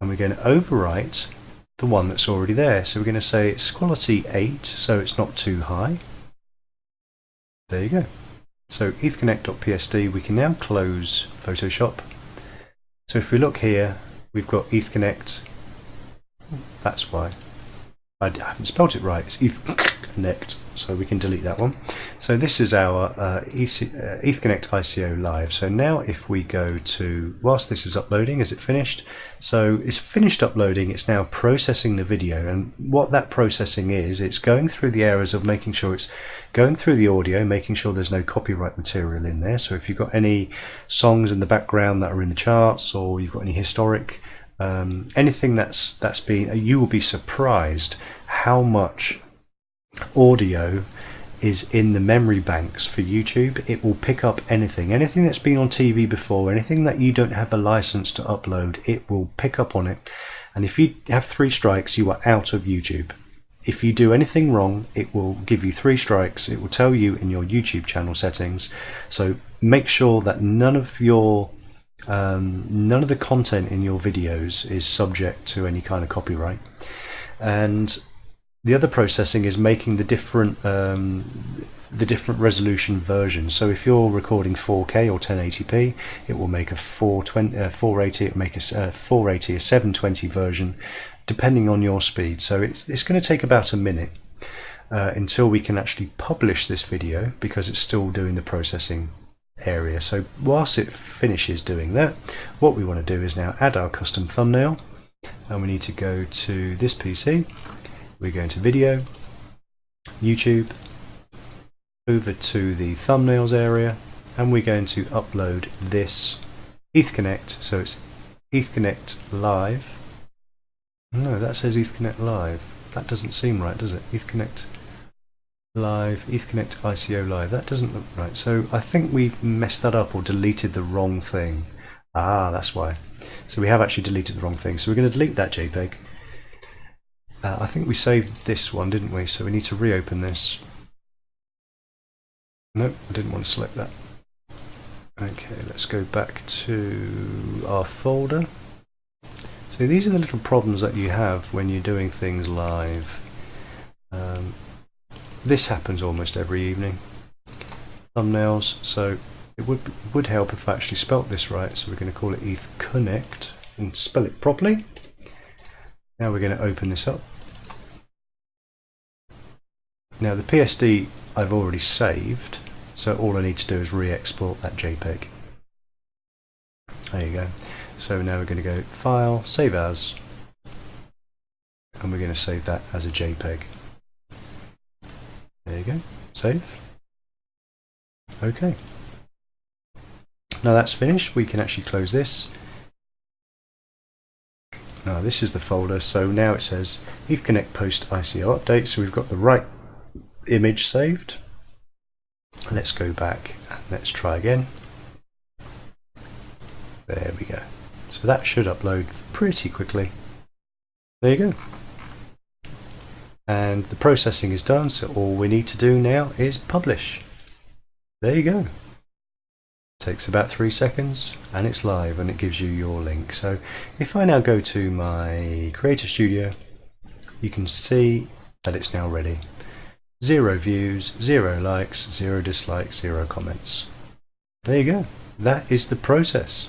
And we're going to overwrite the one that's already there. So we're going to say it's quality 8, so it's not too high. There you go. So Bitconnect.psd, we can now close Photoshop. So if we look here, we've got Bitconnect. That's why. I haven't spelt it right. It's Bitconnect, so we can delete that one. So this is our Bitconnect ICO Live. So now if we go to, whilst this is uploading, is it finished? So it's finished uploading, it's now processing the video, and what that processing is, it's going through the areas of making sure it's going through the audio, making sure there's no copyright material in there. So if you've got any songs in the background that are in the charts, or you've got any historic anything that's been, you will be surprised how much audio is in the memory banks for YouTube. It will pick up anything that's been on TV before, anything that you don't have a license to upload, it will pick up on it. And if you have 3 strikes, you are out of YouTube. If you do anything wrong, it will give you 3 strikes. It will tell you in your YouTube channel settings. So make sure that none of the content in your videos is subject to any kind of copyright. And the other processing is making the different resolution versions. So if you're recording 4K or 1080p, it will make a 480, it will make a 480, a 720 version, depending on your speed. So it's going to take about a minute until we can actually publish this video, because it's still doing the processing area. So whilst it finishes doing that, what we want to do is now add our custom thumbnail, and we need to go to this PC. We're going to video, YouTube, over to the thumbnails area, and we're going to upload this Bitconnect. So it's Bitconnect Live. No, that says Bitconnect Live. That doesn't seem right, does it? Bitconnect Live, Bitconnect ICO Live. That doesn't look right. So I think we've messed that up or deleted the wrong thing. Ah, that's why. So we have actually deleted the wrong thing. So we're going to delete that JPEG. I think we saved this one, didn't we? So we need to reopen this. Nope, I didn't want to select that. Okay, let's go back to our folder. So these are the little problems that you have when you're doing things live. This happens almost every evening. Thumbnails, so it would help if I actually spelt this right. So we're going to call it Bitconnect and spell it properly. Now we're going to open this up. Now the PSD I've already saved, so all I need to do is re-export that JPEG. There you go. So now we're going to go File, Save As, and we're going to save that as a JPEG. There you go. Save. Okay. Now that's finished. We can actually close this. Now this is the folder. So now it says Bitconnect Post ICO Update. So we've got the right image saved. Let's go back and let's try again. There we go. So that should upload pretty quickly. There you go. And the processing is done, so all we need to do now is publish. There you go. Takes about 3 seconds and it's live, and it gives you your link. So if I now go to my Creator Studio, you can see that it's now ready. 0 views, 0 likes, 0 dislikes, 0 comments. There you go. That is the process.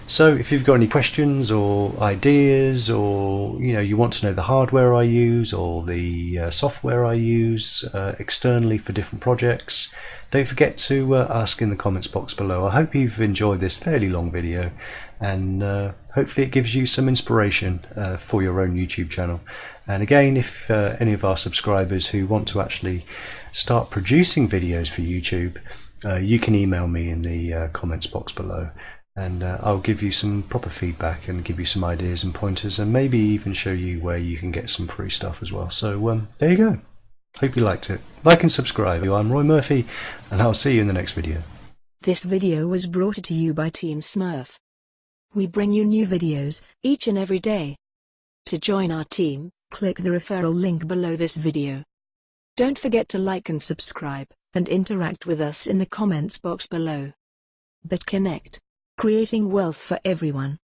So if you've got any questions or ideas, or you want to know the hardware I use or the software I use externally for different projects, don't forget to ask in the comments box below. I hope you've enjoyed this fairly long video, and hopefully it gives you some inspiration for your own YouTube channel. And again, if any of our subscribers who want to actually start producing videos for YouTube, you can email me in the comments box below, and I'll give you some proper feedback and give you some ideas and pointers, and maybe even show you where you can get some free stuff as well. So there you go. Hope you liked it. Like and subscribe. I'm Roy Murphy, and I'll see you in the next video. This video was brought to you by Team Smurf. We bring you new videos each and every day. To join our team, click the referral link below this video. Don't forget to like and subscribe, and interact with us in the comments box below. Bitconnect. Creating wealth for everyone.